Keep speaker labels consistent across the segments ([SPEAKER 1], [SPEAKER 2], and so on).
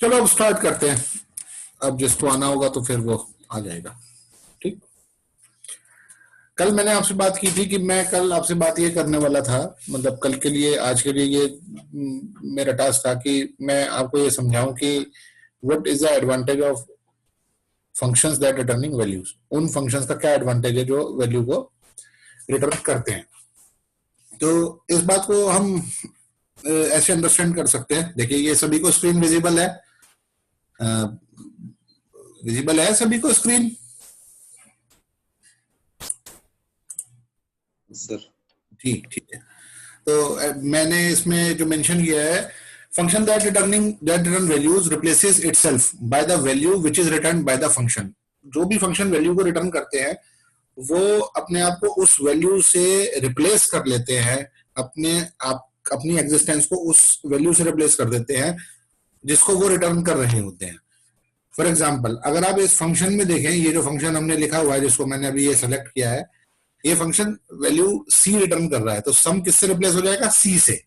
[SPEAKER 1] चलो अब स्टार्ट करते हैं। अब जिसको आना होगा तो फिर वो आ जाएगा। ठीक। कल मैंने आपसे बात की थी कि मैं कल आपसे बात ये करने वाला था, मतलब कल के लिए, आज के लिए ये मेरा टास्क था कि मैं आपको ये समझाऊं कि what is the advantage of functions that returning values. उन फंक्शंस का क्या एडवांटेज है जो वैल्यू को रिटर्न करते हैं। तो इस बात को हम ऐसे अंडरस्टैंड कर सकते हैं। देखिए ये सभी को स्क्रीन विजिबल है, विजिबल है सभी को स्क्रीन?
[SPEAKER 2] सर
[SPEAKER 1] जी ठीक है। तो मैंने इसमें जो मेंशन किया है, function that return values replaces itself by the value which is return by the function. जो भी फंक्शन वैल्यू को रिटर्न करते हैं वो अपने आप को उस वैल्यू से रिप्लेस कर लेते हैं, अपनी एग्जिस्टेंस को उस वैल्यू से रिप्लेस कर देते हैं जिसको वो रिटर्न कर रहे होते हैं। फॉर एग्जाम्पल, अगर आप इस फंक्शन में देखें, ये जो फंक्शन हमने लिखा हुआ है जिसको मैंने अभी ये सेलेक्ट किया है, ये फंक्शन वैल्यू सी रिटर्न कर रहा है, तो सम किससे रिप्लेस हो जाएगा? सी से।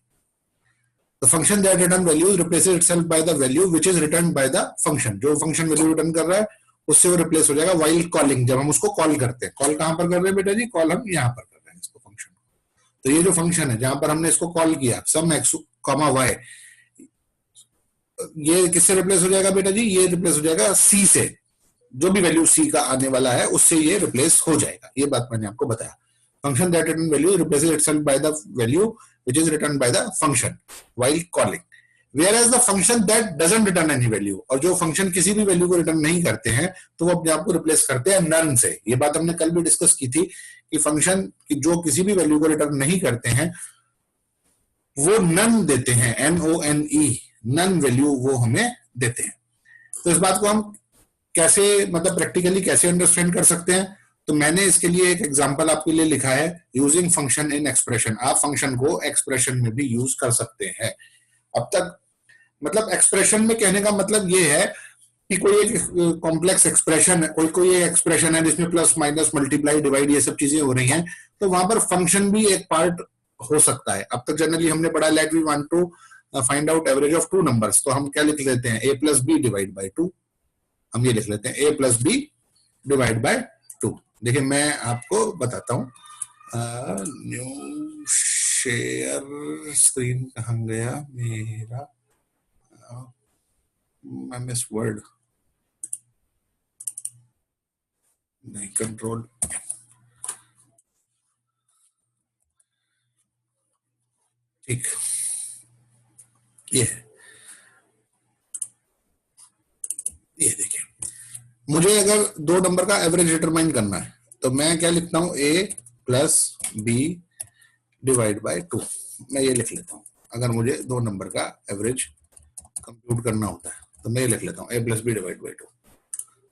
[SPEAKER 1] तो function that return value replaces itself by the value which is return by the function. जो फंक्शन वैल्यू रिटर्न कर रहा है उससे वो रिप्लेस हो जाएगा व्हाइल कॉलिंग, जब हम उसको कॉल करते हैं। कॉल कहां पर कर रहे हैं बेटा जी? कॉल हम यहां पर कर रहे हैं इसको, फंक्शन। तो ये जो फंक्शन है जहां पर हमने इसको कॉल किया, सम एक्स कॉमा वाई, ये किससे रिप्लेस हो जाएगा बेटा जी? ये रिप्लेस हो जाएगा सी से। जो भी वैल्यू सी का आने वाला है उससे ये रिप्लेस हो जाएगा। ये बात मैंने आपको बताया। Function that return value replaces itself by the value which is return by the function while calling. Whereas the function that doesn't return any value, और जो फंक्शन किसी भी वैल्यू को रिटर्न नहीं करते हैं तो वो अपने आप को रिप्लेस करते हैं नन से। ये बात हमने कल भी डिस्कस की थी कि फंक्शन की जो किसी भी वैल्यू को रिटर्न नहीं करते हैं वो नन देते हैं, NONE, नन वैल्यू वो हमें देते हैं। तो इस बात को हम कैसे, मतलब प्रैक्टिकली कैसे अंडरस्टैंड कर सकते हैं? तो मैंने इसके लिए एक एग्जांपल आपके लिए लिखा है, यूजिंग फंक्शन इन एक्सप्रेशन। आप फंक्शन को एक्सप्रेशन में भी यूज कर सकते हैं। अब तक मतलब एक्सप्रेशन में कहने का मतलब ये है कि कोई एक कॉम्प्लेक्स एक्सप्रेशन है, कोई एक एक्सप्रेशन है जिसमें प्लस माइनस मल्टीप्लाई डिवाइड ये सब चीजें हो रही हैं, तो वहां पर फंक्शन भी एक पार्ट हो सकता है। अब तक जनरली हमने पढ़ा let we want to find out average of two numbers, तो हम क्या लिख लेते हैं? a plus b divide by 2। हम ये लिख लेते हैं a plus b divide by 2। देखिए मैं आपको बताता हूँ, न्यू शेयर स्क्रीन कहाँ गया मेरा? I miss word, नहीं कंट्रोल। ठीक, ये है, ये देखिए, मुझे अगर दो नंबर का एवरेज डिटरमाइन करना है तो मैं क्या लिखता हूँ? a plus b divide by 2। मैं ये लिख लेता हूँ। अगर मुझे दो नंबर का एवरेज कंप्यूट करना होता है तो मैं ये लिख लेता हूँ a plus b divide by 2।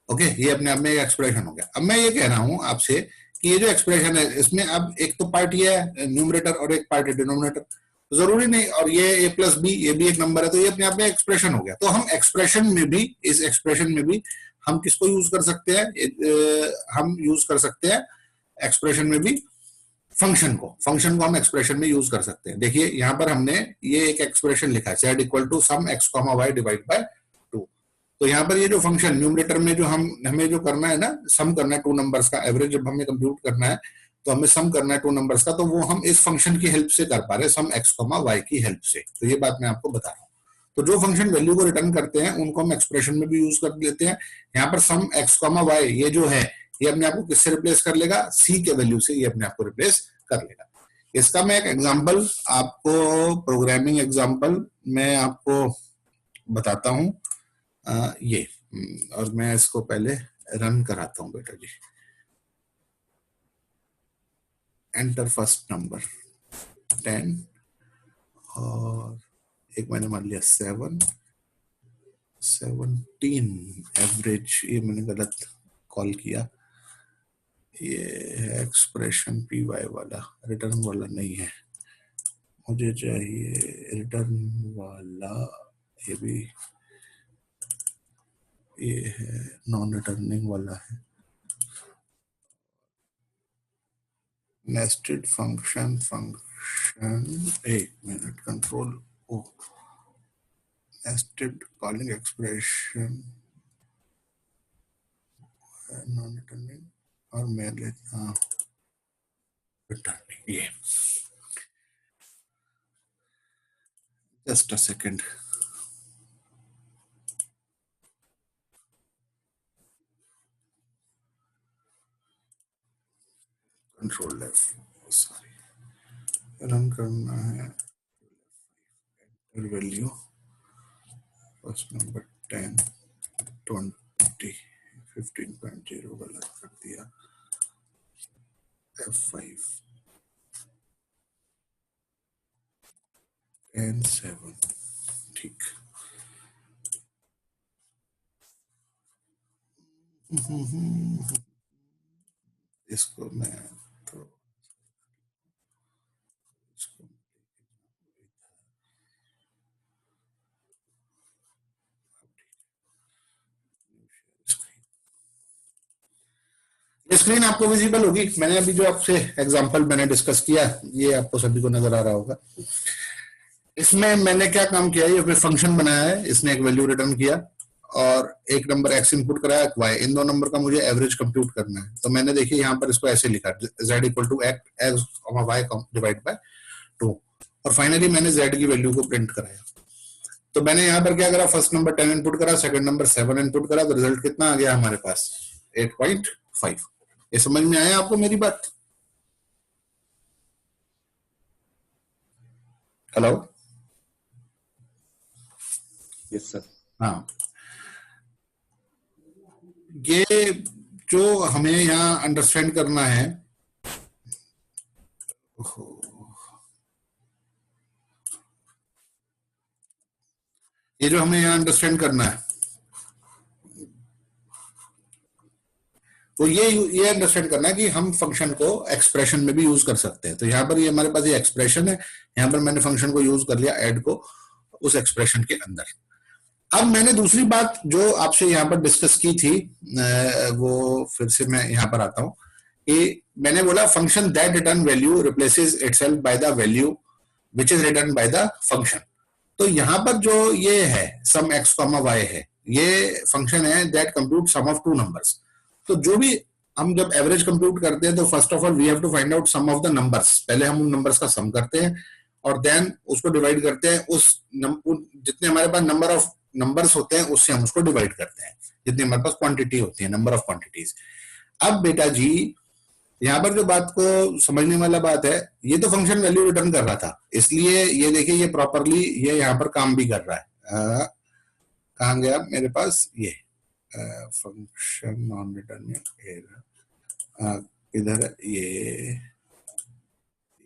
[SPEAKER 1] Okay, ये अपने आप में एक एक्सप्रेशन हो गया। अब मैं ये कह रहा हूँ आपसे कि ये जो एक्सप्रेशन है इसमें अब एक तो पार्ट ये है न्यूमरेटर और एक पार्ट है डिनोमिनेटर। जरूरी नहीं, और ये a प्लस बी ये भी एक नंबर है, तो ये अपने आप में एक्सप्रेशन हो गया। तो हम एक्सप्रेशन में भी, इस एक्सप्रेशन में भी हम किसको यूज कर सकते हैं? हम यूज कर सकते हैं एक्सप्रेशन में भी फंक्शन को। फंक्शन को हम एक्सप्रेशन में यूज कर सकते हैं। देखिए यहाँ पर हमने ये एक एक्सप्रेशन लिखा है, z equal to sum x comma y divide by 2। तो यहाँ पर ये जो फंक्शन न्यूमरेटर में जो हमें जो करना है ना, सम करना है टू नंबर्स का एवरेज, जब हमें कंप्यूट करना है तो हमें सम करना है टू नंबर्स का, तो वो हम इस फंक्शन की हेल्प से कर पा रहे हैं, सम x कॉमा वाई की हेल्प से। तो ये बात मैं आपको बता रहा हूँ। तो जो फंक्शन वैल्यू को रिटर्न करते हैं उनको हम एक्सप्रेशन में भी यूज कर लेते हैं। यहाँ पर सम x कॉमा वाई ये जो है ये अपने आप को किससे रिप्लेस कर लेगा? c के वैल्यू से ये अपने आप को रिप्लेस कर लेगा। इसका मैं एक एग्जांपल आपको, प्रोग्रामिंग एग्जांपल मैं आपको बताता हूँ। ये और मैं इसको पहले रन कराता हूँ बेटा जी। एंटर फर्स्ट नंबर 10 और एक मैंने मान लिया 7 17 एवरेज, ये मैंने गलत कॉल किया। ये है एक्सप्रेशन पी वाई वाला, रिटर्न वाला नहीं है, मुझे चाहिए रिटर्न वाला। ये भी ये है नॉन रिटर्निंग वाला है। नेस्टेड फंक्शन, एक minute, control O, nested calling expression non returning और मेरे returning ये just a second control F sorry run करना है वैल्यू फर्स्ट नंबर 10 20 15.0 गलत कर दिया F5 10 7 ठीक इसको मैं तो इसको स्क्रीन आपको विजिबल होगी। मैंने अभी जो आपसे एग्जांपल मैंने डिस्कस किया ये आपको सभी को नजर आ रहा होगा। इसमें मैंने क्या काम किया, ये फंक्शन बनाया है, इसने एक वैल्यू रिटर्न किया और एक नंबर x इनपुट कराया, एक y, इन दो नंबर का मुझे एवरेज कंप्यूट करना है। तो मैंने देखिए यहाँ पर इसको ऐसे लिखा z equal to x y divide by 2 और फाइनली मैंने z की वैल्यू को प्रिंट कराया। तो मैंने यहाँ पर क्या करा, फर्स्ट नंबर 10 इनपुट करा, सेकंड नंबर 7 इनपुट करा, तो रिजल्ट कितना आ गया हमारे पास 8.5। ये समझ में आया आपको मेरी बात? हेलो?
[SPEAKER 2] Yes sir.
[SPEAKER 1] हाँ, ये जो हमें यहाँ अंडरस्टैंड करना है, ये जो हमें यहाँ अंडरस्टैंड करना है तो ये अंडरस्टैंड करना है कि हम फंक्शन को एक्सप्रेशन में भी यूज कर सकते हैं। तो यहाँ पर ये हमारे पास ये एक्सप्रेशन है, यहाँ पर मैंने फंक्शन को यूज कर लिया ऐड को उस एक्सप्रेशन के अंदर। अब मैंने दूसरी बात जो आपसे यहाँ पर डिस्कस की थी वो फिर से मैं यहाँ पर आता हूँ कि मैंने बोला function that return value replaces itself by the value which is return by the function. तो यहाँ पर जो ये है सम एक्स कॉमा वाई है, ये फंक्शन है that compute sum of two numbers. तो जो भी हम जब एवरेज कंप्यूट करते हैं तो first of all we have to find out sum of the numbers. पहले हम उन नंबर्स का सम करते हैं और देन उसको डिवाइड करते हैं उस जितने हमारे पास नंबर ऑफ नंबर्स होते हैं उससे हम उसको डिवाइड करते हैं, जितनी हमारे पास क्वांटिटी होती है, नंबर ऑफ क्वांटिटीज। अब बेटा जी यहाँ पर जो बात को समझने वाला बात है, ये तो फंक्शन वैल्यू रिटर्न कर रहा था, इसलिए ये देखिए ये प्रॉपरली ये यहाँ पर काम भी कर रहा है। कहाँ गया मेरे पास ये फंक्शन नॉन रिटर्निंग इधर ये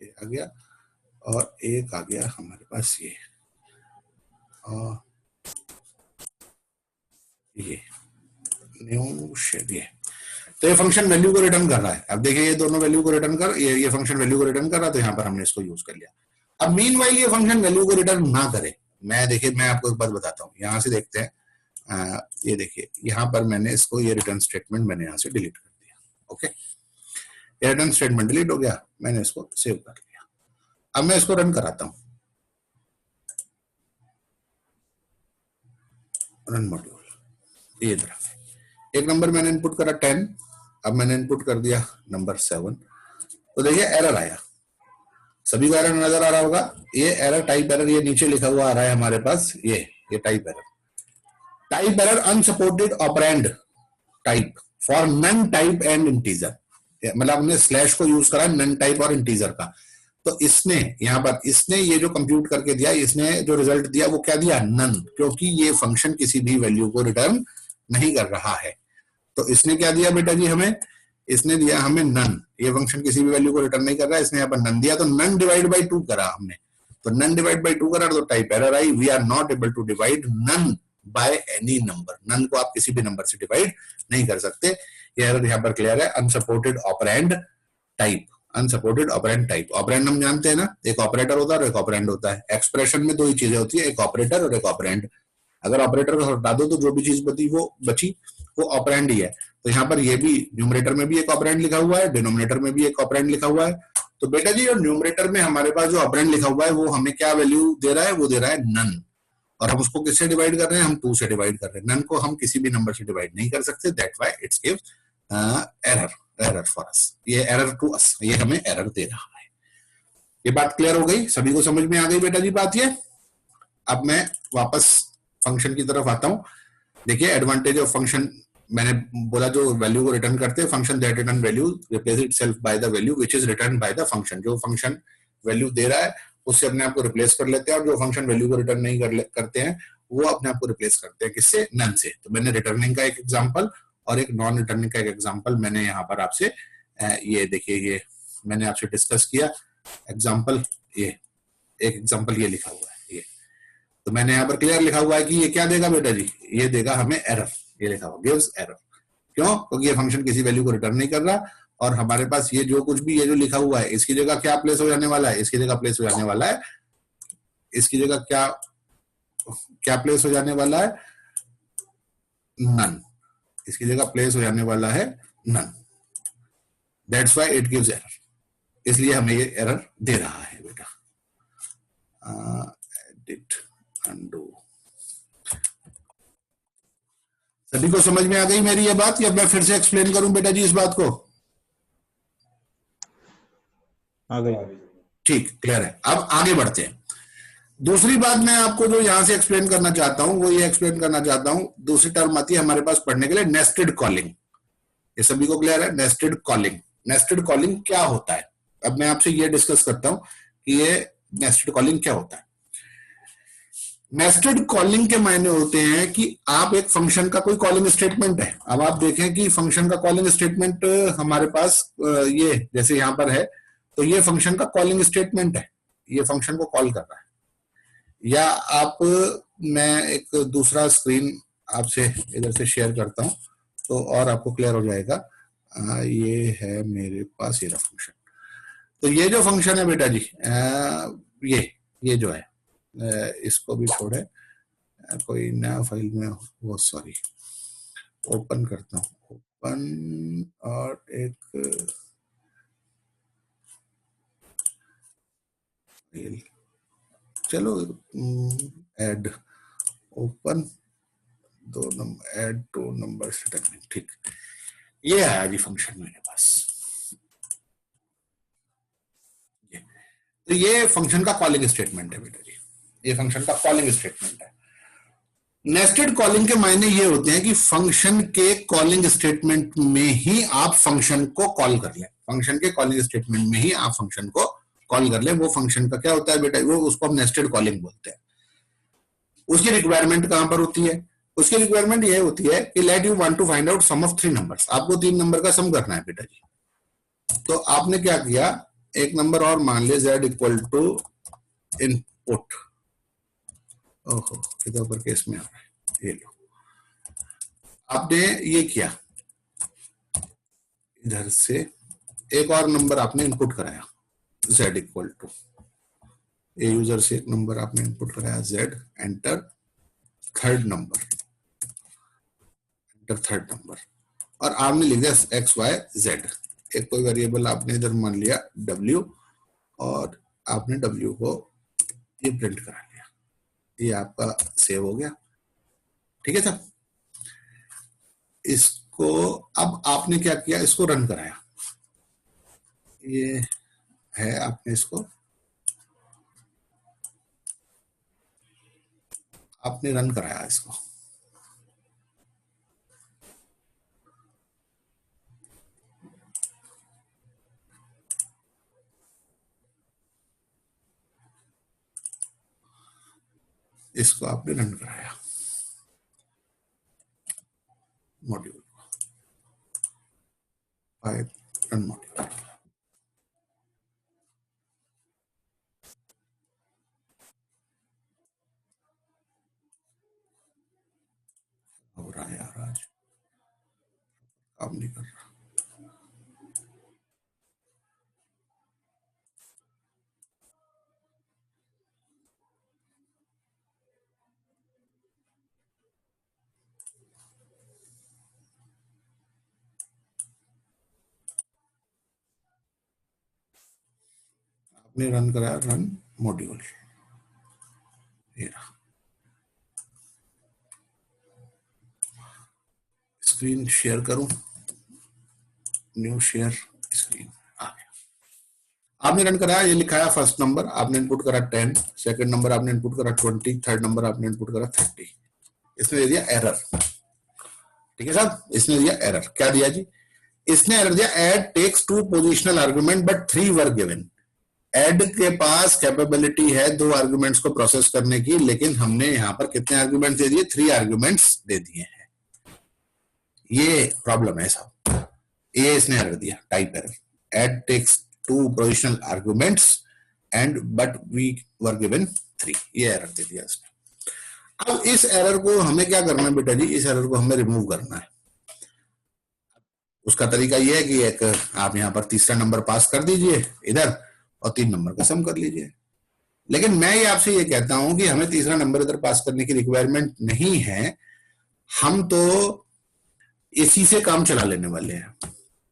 [SPEAKER 1] आ गया और एक आ गया हमारे पास ये न्यू शेड ये। तो ये फंक्शन वैल्यू को रिटर्न कर रहा है। अब देखिए ये दोनों वैल्यू को रिटर्न कर, ये फंक्शन वैल्यू को रिटर्न कर रहा है, तो यहाँ पर हमने इसको यूज कर लिया। अब मीनवाइल ये फंक्शन वैल्यू को रिटर्न ना करे, मैं आपको एक बात बताता हूँ। यहाँ से देखते हैं ये देखिए यहाँ पर मैंने इसको ये रिटर्न स्टेटमेंट मैंने यहाँ से डिलीट कर दिया। ओके, ये रिटर्न स्टेटमेंट डिलीट हो गया, मैंने इसको सेव कर लिया। अब मैं इसको रन कराता हूँ, रन मॉड्यूल, ये इधर एक नंबर मैंने इनपुट करा 10, अब मैंने इनपुट कर दिया नंबर 7, तो देखिए एरर आया। सभी को एरर नजर आ रहा होगा, ये एरर टाइप एरर ये नीचे लिखा हुआ आ रहा है हमारे पास, ये type error unsupported operand type for none type and integer. मतलब हमने स्लैश को यूज करा नन टाइप और इंटीजर का। तो इसने यहाँ पर इसने ये जो कंप्यूट करके दिया, इसने जो रिजल्ट दिया वो क्या दिया, नन, क्योंकि ये फंक्शन किसी भी वैल्यू को रिटर्न नहीं कर रहा है। तो इसने क्या दिया बेटा जी हमें, इसने दिया हमें नन। ये फंक्शन किसी भी वैल्यू को रिटर्न नहीं कर रहा है, इसने यहाँ पर नन दिया, तो नन डिवाइड बाई 2 करा हमने। तो नन डिवाइड बाई 2 करा तो टाइप एरर आई, we are not able to divide none by any number. None को आप किसी भी नंबर से डिवाइड नहीं कर सकते। ये एरर यहाँ पर क्लियर है। Unsupported operand type, unsupported operand type. Operand हम जानते हैं ना, एक ऑपरेटर होता है और एक ऑपरेंड होता है। एक्सप्रेशन में दो ही चीजें होती है, एक ऑपरेटर और एक ऑपरेंड। अगर ऑपरेटर को हटा दो तो जो भी चीज बची वो ऑपरेंड ही है। तो यहाँ पर ये भी न्यूमरेटर में भी एक ऑपरेंड लिखा हुआ है, डिनोमिनेटर में भी एक ऑपरेंड लिखा हुआ है। तो बेटा जी और न्यूमरेटर में हमारे पास जो ऑपरेंड लिखा हुआ है वो हमें क्या वैल्यू दे रहा है, वो दे रहा है नन। और हम उसको किससे डिवाइड कर रहे हैं, हम 2 से डिवाइड कर रहे हैं। नन को हम किसी भी नंबर से डिवाइड नहीं कर सकते, that why it's gives error for us, ये एरर टू अस, ये हमें एरर दे रहा है। ये बात क्लियर हो गई, सभी को समझ में आ गई बेटा जी बात ये। अब मैं वापस फंक्शन की तरफ आता हूं। देखिए एडवांटेज ऑफ फंक्शन, मैंने बोला जो वैल्यू को रिटर्न करते हैं, function that return value replace itself by the value which is return by the function. जो फंक्शन वैल्यू दे रहा है उससे अपने आप को रिप्लेस कर लेते हैं, और जो फंक्शन वैल्यू को रिटर्न नहीं करते हैं वो अपने आप को रिप्लेस करते हैं किससे, नन से। तो मैंने रिटर्निंग का एक एग्जांपल और एक नॉन रिटर्निंग का एक एग्जांपल मैंने यहाँ पर आपसे ये देखिए, ये मैंने आपसे डिस्कस किया एग्जांपल, ये एक एग्जांपल ये लिखा हुआ है ये। तो मैंने यहाँ पर क्लियर लिखा हुआ है कि ये क्या देगा बेटा जी, ये देगा हमें एरर, ये लिखा हुआ गिव्स एरर। क्यों, क्योंकि ये फंक्शन किसी वैल्यू को रिटर्न नहीं कर रहा, और हमारे पास ये जो कुछ भी ये जो लिखा हुआ है इसकी जगह क्या प्लेस हो जाने वाला है, इसकी जगह प्लेस हो जाने वाला है, इसकी जगह क्या क्या प्लेस हो जाने वाला है, नन, इसकी जगह प्लेस हो जाने वाला है none. That's why it gives error, इसलिए हमें ये एरर दे रहा है बेटा। एडिट अनडू, सभी को समझ में आ गई मेरी ये बात, या मैं फिर से एक्सप्लेन करूं बेटा जी इस बात को?
[SPEAKER 2] आ गई।
[SPEAKER 1] ठीक, क्लियर है। अब आगे बढ़ते हैं। दूसरी बात मैं आपको जो यहां से एक्सप्लेन करना चाहता हूं वो ये एक्सप्लेन करना चाहता हूं, दूसरी टर्म आती है हमारे पास पढ़ने के लिए, नेस्टेड कॉलिंग। ये सभी को क्लियर है, नेस्टेड कॉलिंग? नेस्टेड कॉलिंग क्या होता है, अब मैं आपसे ये डिस्कस करता हूं कि ये नेस्टेड कॉलिंग क्या होता है। नेस्टेड कॉलिंग के मायने होते हैं कि आप एक फंक्शन का कोई कॉलिंग स्टेटमेंट है, अब आप देखें कि फंक्शन का कॉलिंग स्टेटमेंट हमारे पास ये जैसे यहां पर है, तो ये फंक्शन का कॉलिंग स्टेटमेंट है, ये फंक्शन को कॉल कर रहा है। या आप, मैं एक दूसरा स्क्रीन आपसे इधर से शेयर करता हूं तो और आपको क्लियर हो जाएगा। ये है मेरे पास ये फंक्शन, तो ये जो फंक्शन है बेटा जी, ये जो है, इसको भी छोड़े, कोई नया फाइल में वो, सॉरी, ओपन करता हूं, ओपन, और एक चलो add, open, 2 number, add 2 number statement, ठीक, ये आया जी फंक्शन मेरे पास। तो ये फंक्शन का कॉलिंग स्टेटमेंट है बेटा जी, ये फंक्शन का कॉलिंग स्टेटमेंट है। नेस्टेड कॉलिंग के मायने ये होते हैं कि फंक्शन के कॉलिंग स्टेटमेंट में ही आप फंक्शन को कॉल कर लें, फंक्शन के कॉलिंग स्टेटमेंट में ही आप फंक्शन को कॉल कर लें। वो फंक्शन का क्या होता है बेटा, वो उसको हम नेस्टेड कॉलिंग बोलते हैं। उसकी रिक्वायरमेंट कहां पर होती है, उसकी रिक्वायरमेंट ये होती है कि let you want to find out sum of 3 numbers, आपको 3 नंबर का सम करना है बेटा जी। तो आपने क्या किया, एक नंबर और मान लिया z इक्वल टू इनपुट, ओहो इधर पर केस में आ रहा है, ये लो, आपने ये किया, इधर से एक और नंबर आपने इनपुट कराया z equal to, a user से एक नंबर आपने इनपुट कराया z, enter third number, enter third number, और आपने लिख दिया एक्स वाई जेड, एक कोई वेरिएबल आपने इधर मान लिया w, और आपने w को ये प्रिंट करा लिया, ये आपका सेव हो गया, ठीक है सर। इसको अब आपने क्या किया, इसको रन कराया, ये है, आपने इसको आपने रन कराया इसको, इसको आपने रन कराया मॉड्यूल, रन मॉड्यूल, हो रहा है यार, आज काम नहीं कर रहा, आपने रन कराया रन मॉड्यूल, ये रहा, स्क्रीन शेयर करूं, न्यू शेयर स्क्रीन आ गया। आपने रन कराया, ये लिखा है फर्स्ट नंबर आपने इनपुट करा 10, सेकंड नंबर आपने इनपुट करा 20, थर्ड नंबर आपने इनपुट करा 30। इसने दे दिया एरर। ठीक है साहब, इसने दिया एरर। क्या दिया जी? इसने एरर दिया add takes 2 positional argument but 3 were given. Add के पास कैपेबिलिटी है 2 आर्गुमेंट्स को प्रोसेस करने की, लेकिन हमने यहां पर कितने आर्गुमेंट्स दे दिए? 3 आर्गुमेंट्स दे दिए हैं। ये प्रॉब्लम है साहब, ये इसने एरर दिया, type error. Add takes 2 positional arguments and but we were given 3, ये एरर दे दिया इसने। अब इस एरर को हमें क्या करना है बेटा जी? इस एरर को हमें रिमूव करना है। उसका तरीका यह है कि एक आप यहां पर तीसरा नंबर पास कर दीजिए इधर और 3 नंबर का सम कर लीजिए। लेकिन मैं ये आपसे ये कहता हूं कि हमें तीसरा नंबर इधर पास करने की रिक्वायरमेंट नहीं है। हम तो इसी से काम चला लेने वाले हैं।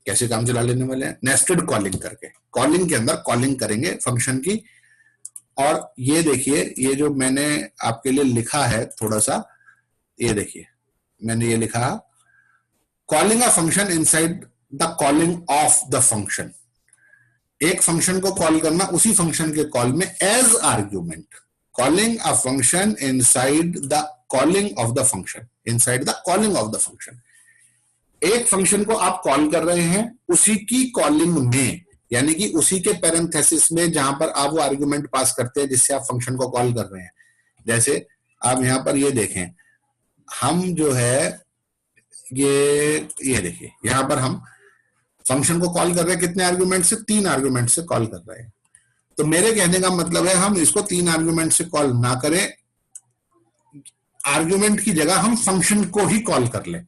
[SPEAKER 1] कैसे काम चला लेने वाले हैं? नेस्टेड कॉलिंग करके। कॉलिंग के अंदर कॉलिंग करेंगे फंक्शन की। और ये देखिए, ये जो मैंने आपके लिए लिखा है थोड़ा सा, ये देखिए मैंने ये लिखा, calling a function inside the calling of the function. एक फंक्शन को कॉल करना उसी फंक्शन के कॉल में as argument. Calling a function inside the calling of the function, inside the calling of the function. एक फंक्शन को आप call कर रहे हैं उसी की कॉलिंग में, यानी कि उसी के पैरेंथेसिस में जहां पर आप वो आर्गुमेंट पास करते हैं जिससे आप फंक्शन को कॉल कर रहे हैं। जैसे आप यहां पर ये देखें, हम जो है ये देखिए, यहां पर हम फंक्शन को कॉल कर रहे हैं कितने आर्गुमेंट से? 3 आर्गुमेंट से कॉल कर रहे हैं। तो मेरे कहने का मतलब है हम इसको 3 आर्गुमेंट से कॉल ना करें, आर्गुमेंट की जगह हम फंक्शन को ही कॉल कर लें।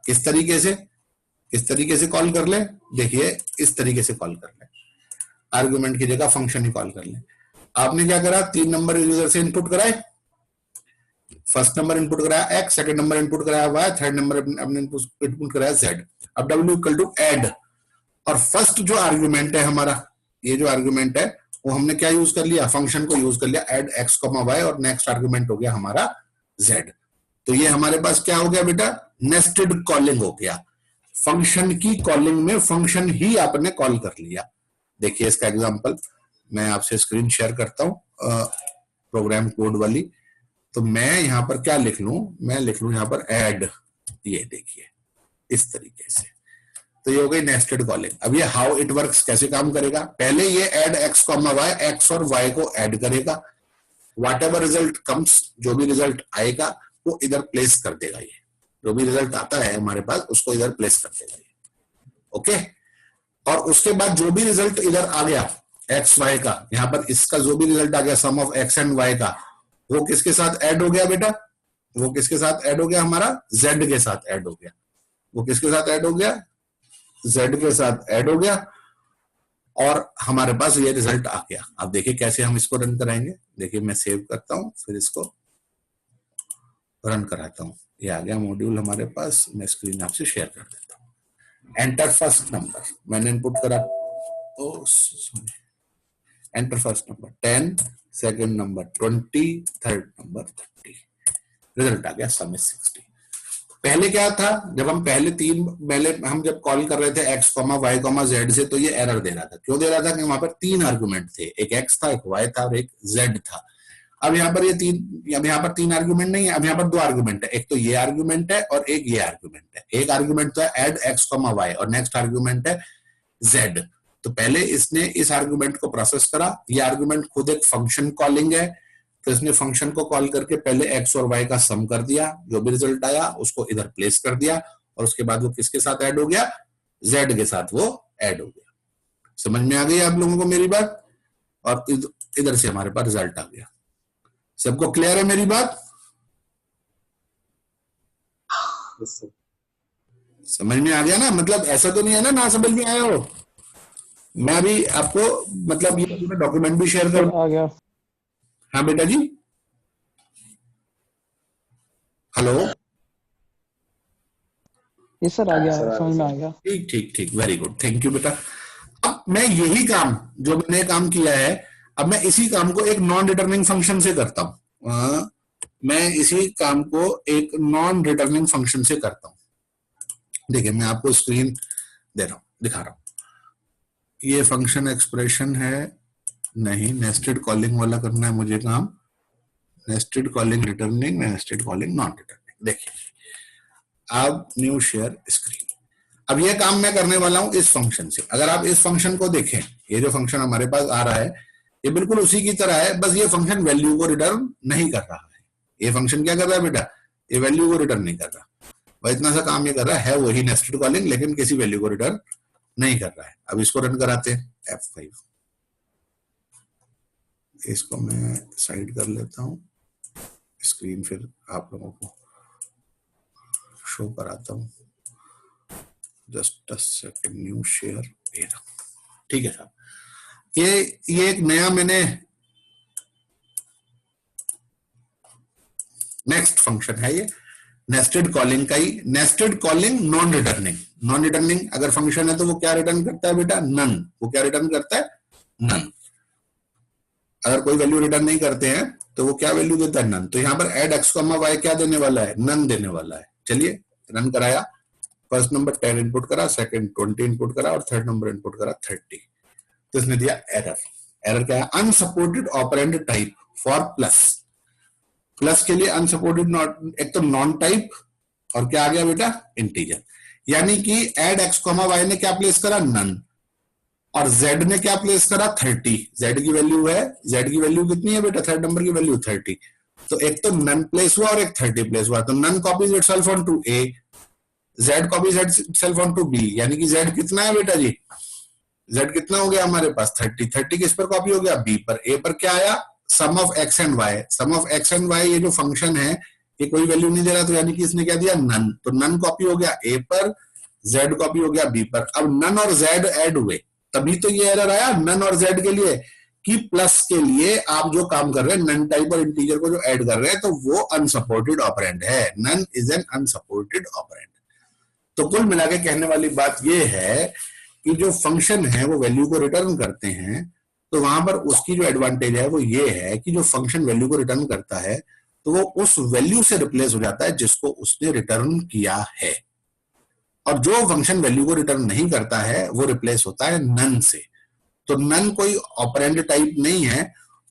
[SPEAKER 1] किस तरीके से? इस तरीके से कॉल कर ले, देखिए इस तरीके से कॉल कर ले, आर्गुमेंट की जगह फंक्शन ही कॉल कर ले। आपने क्या करा? 3 नंबर यूजर से इनपुट कराए, फर्स्ट नंबर इनपुट कराया x, सेकंड नंबर इनपुट कराया y, थर्ड नंबर अपने इनपुट कराया z। अब w इक्वल टू ऐड, और फर्स्ट जो आर्गुमेंट है हमारा, ये जो आर्गुमेंट है वो हमने क्या यूज कर लिया? फंक्शन को यूज कर लिया, ऐड x, y, और नेक्स्ट आर्गुमेंट हो गया हमारा z। तो ये हमारे पास क्या हो गया बेटा? नेस्टेड कॉलिंग हो गया। फंक्शन की कॉलिंग में फंक्शन ही आपने कॉल कर लिया। देखिए इसका एग्जांपल मैं आपसे स्क्रीन शेयर करता हूं प्रोग्राम कोड वाली। तो मैं यहां पर क्या लिख लूं? मैं लिख लूं यहां पर ऐड, ये देखिए इस तरीके से। तो ये हो गई नेस्टेड कॉलिंग। अब ये हाउ इट वर्क्स कैसे काम करेगा? पहले ये ऐड x, y, x और y को ऐड करेगा। व्हाट एवर रिजल्ट कम्स, जो भी रिजल्ट आएगा वो इधर प्लेस कर देगा। ये जो भी रिजल्ट आता है हमारे पास उसको इधर प्लेस कर देगा ये, ओके। और उसके बाद जो भी रिजल्ट इधर आ गया एक्स वाई का, यहां पर इसका जो भी रिजल्ट आ गया सम ऑफ एक्स एंड वाई का, वो किसके साथ ऐड हो गया बेटा? वो किसके साथ ऐड हो गया? हमारा जेड के साथ ऐड हो गया। वो किसके साथ ऐड हो गया? जेड के साथ ऐड हो गया। और हमारे पास ये रिजल्ट आ गया। अब देखिए कैसे हम इसको रन कराएंगे। देखिए मैं सेव करता हूं, फिर इसको रन कराता हूं। ये आ गया मॉड्यूल हमारे पास, मैं स्क्रीन आपसे शेयर कर देता हूं। एंटर फर्स्ट नंबर मैंने इनपुट करा, enter first number 10, second number 20, third number 30। Result आ गया सम इज 60। पहले क्या था? जब हम पहले हम जब कॉल कर रहे थे x, y, z से, तो ये एरर दे रहा था। क्यों दे रहा था? कि वहां पर 3 आर्गुमेंट थे, एक x था, एक y था और एक z था। अब यहाँ पर यहाँ पर 3 आर्गुमेंट नहीं है, अब यहाँ पर 2 आर्गुमेंट है। एक तो ये आर्गुमेंट है और एक ये आर्गुमेंट है। एक आर्गुमेंट तो है ऐड x, y और नेक्स्ट आर्गुमेंट है z। तो पहले इसने इस आर्गुमेंट को प्रोसेस करा। ये आर्गुमेंट खुद एक फंक्शन कॉलिंग है, तो इसने फंक्शन को कॉल करके पहले x और y का सम कर दिया, जो भी रिजल्ट आया उसको इधर प्लेस कर दिया, और उसके बाद वो किसके साथ ऐड हो गया? z के साथ वो ऐड हो गया। समझ में आ गई आप लोगों को मेरी बात? और इधर से हमारे पास रिजल्ट आ गया। सबको क्लियर है मेरी बात? समझ में आ गया ना? मतलब ऐसा तो नहीं है ना समझ में आया हो? मैं अभी आपको मतलब ये डॉक्यूमेंट भी शेयर कर
[SPEAKER 2] आ गया।
[SPEAKER 1] हाँ बेटा जी, हेलो।
[SPEAKER 2] ये सर आ गया, समझ में आ गया।
[SPEAKER 1] ठीक ठीक ठीक, वेरी गुड, थैंक यू बेटा। अब मैं यही काम जो मैंने काम किया है, अब मैं इसी काम को एक नॉन रिटर्निंग फंक्शन से करता हूं। मैं इसी काम को एक नॉन रिटर्निंग फंक्शन से करता हूं। देखिए मैं आपको स्क्रीन दे रहा हूं, दिखा रहा हूं। ये फंक्शन एक्सप्रेशन है नहीं, नेस्टेड कॉलिंग वाला करना है मुझे काम, nested calling returning, nested calling non returning. देखिए अब न्यू शेयर स्क्रीन, अब ये काम मैं करने वाला हूं इस फंक्शन से। अगर आप इस फंक्शन को देखें, ये जो फंक्शन हमारे पास आ रहा है ये बिल्कुल उसी की तरह है, बस ये फंक्शन वैल्यू को रिटर्न नहीं कर रहा है। ये फंक्शन क्या कर रहा है बेटा, ये वैल्यू को रिटर्न नहीं कर रहा, वह इतना सा काम ये कर रहा है वही नेस्टेड कॉलिंग, लेकिन किसी वैल्यू को रिटर्न नहीं कर रहा है। अब इसको रन कराते हैं F5, इसको मैं साइड कर लेता हूं, स्क्रीन फिर आप लोगों को शो कराता हूं। Just a second, new share, ठीक है साहब। ये एक नया मैंने नेक्स्ट फंक्शन है, ये नेस्टेड कॉलिंग का ही, nested calling non returning. Non returning अगर फंक्शन है तो वो क्या रिटर्न करता है बेटा, नन। वो क्या रिटर्न करता है, नन। अगर कोई वैल्यू रिटर्न नहीं करते हैं तो वो क्या वैल्यू देता है, नन। तो यहाँ पर एड एक्स कॉमा वाई क्या देने वाला है, नन देने वाला है। चलिए रन कराया, फर्स्ट नंबर 10 इनपुट करा, सेकंड 20 इनपुट करा और थर्ड नंबर इनपुट करा 30। तो इसने दिया एरर। एरर क्या है, unsupported operand type for plus. Plus के लिए अनसपोर्टेड एक तो नॉन टाइप और क्या आ गया बेटा, इंटीजर। यानी कि एड एक्स कॉमा वाई ने क्या प्लेस करा, नन, और z ने क्या प्लेस करा, 30। z की वैल्यू है, z की वैल्यू कितनी है बेटा, थर्ड नंबर की वैल्यू 30। तो एक तो नन प्लेस हुआ और एक 30 प्लेस हुआ। तो none copies itself on to a, z copies itself on to b। यानी कि z कितना है बेटा जी, z कितना हो गया हमारे पास 30। 30 किस पर कॉपी हो गया, b पर। a पर क्या आया, sum of x and y। Sum of x and y ये जो फंक्शन है ये कोई वैल्यू नहीं दे रहा, तो यानी कि इसने क्या दिया, नन। तो नन कॉपी हो गया a पर, z कॉपी हो गया b पर। अब नन और z ऐड हुए, तभी तो ये एरर आया नन और z के लिए, कि प्लस के लिए आप जो काम कर रहे हैं, नन टाइप और इंटीजर को जो ऐड कर रहे हैं, तो वो अनसपोर्टेड ऑपरेंड है। None is an unsupported operand. तो कुल मिला के कहने वाली बात ये है कि जो फंक्शन है वो वैल्यू को रिटर्न करते हैं, तो वहां पर उसकी जो एडवांटेज है वो ये है कि जो फंक्शन वैल्यू को रिटर्न करता है तो वो उस वैल्यू से रिप्लेस हो जाता है जिसको उसने रिटर्न किया है, और जो फंक्शन वैल्यू को रिटर्न नहीं करता है वो रिप्लेस होता है नन से। तो नन कोई ऑपरेंड टाइप नहीं है,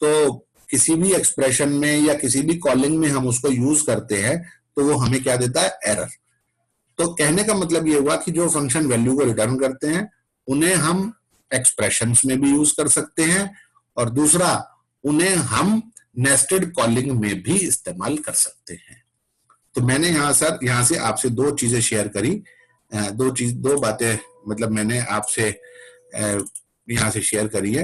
[SPEAKER 1] तो किसी भी एक्सप्रेशन में या किसी भी कॉलिंग में हम उसको यूज करते हैं तो वो हमें क्या देता है, एरर। तो कहने का मतलब ये हुआ कि जो फंक्शन वैल्यू को रिटर्न करते हैं उन्हें हम एक्सप्रेशंस में भी यूज कर सकते हैं, और दूसरा उन्हें हम नेस्टेड कॉलिंग में भी इस्तेमाल कर सकते हैं। तो मैंने यहाँ से आपसे दो चीजें शेयर करी, दो बातें मतलब मैंने आपसे यहाँ से शेयर करी है।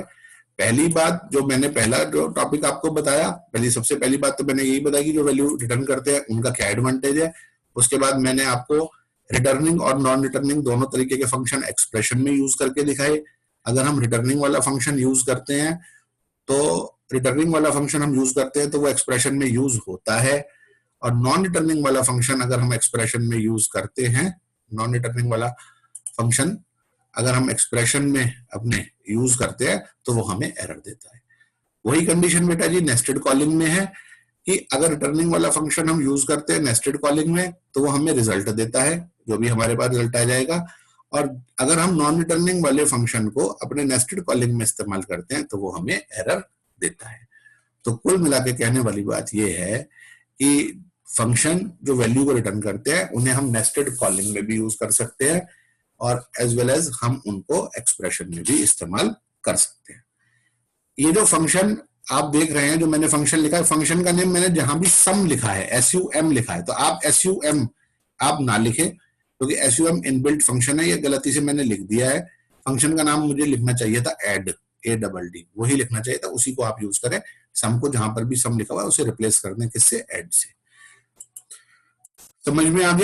[SPEAKER 1] पहली बात जो मैंने पहला जो टॉपिक आपको बताया, सबसे पहली बात तो मैंने यही बताई कि जो वैल्यू रिटर्न करते हैं उनका क्या एडवांटेज है। उसके बाद मैंने आपको रिटर्निंग और नॉन रिटर्निंग दोनों तरीके के फंक्शन एक्सप्रेशन में यूज करके दिखाए। अगर हम रिटर्निंग वाला फंक्शन यूज करते हैं तो रिटर्निंग वाला फंक्शन हम यूज करते हैं तो वो एक्सप्रेशन में यूज होता है, और नॉन रिटर्निंग वाला फंक्शन अगर हम एक्सप्रेशन में यूज करते हैं, नॉन रिटर्निंग वाला फंक्शन अगर हम एक्सप्रेशन में अपने यूज करते हैं तो वो हमें एरर देता है। वही कंडीशन बेटा जी नेस्टेड कॉलिंग में है कि अगर रिटर्निंग वाला फंक्शन हम यूज करते हैं नेस्टेड कॉलिंग में तो वो हमें रिजल्ट देता है, जो भी हमारे पास रिजल्ट आ जाएगा। और अगर हम नॉन रिटर्निंग वाले फंक्शन को अपने नेस्टेड कॉलिंग में इस्तेमाल करते हैं तो वो हमें एरर देता है। तो कुल मिला के कहने वाली बात ये है कि फंक्शन जो वैल्यू को रिटर्न करते हैं उन्हें हम नेस्टेड कॉलिंग में भी यूज कर सकते हैं, और एज वेल एज हम उनको एक्सप्रेशन में भी इस्तेमाल कर सकते हैं। ये जो फंक्शन आप देख रहे हैं, जो मैंने फंक्शन लिखा है, फंक्शन का नेम मैंने जहां भी सम लिखा है, SUM लिखा है, तो आप SUM आप ना लिखें क्योंकि SUM इनबिल्ट फंक्शन है, ये गलती से मैंने लिख दिया है। फंक्शन का नाम मुझे लिखना चाहिए था एड, ADD, वही लिखना चाहिए था, उसी को आप यूज करें। सम को जहां पर भी सम लिखा हुआ है उसे रिप्लेस कर दें, किससे, एड से। समझ में आ गया।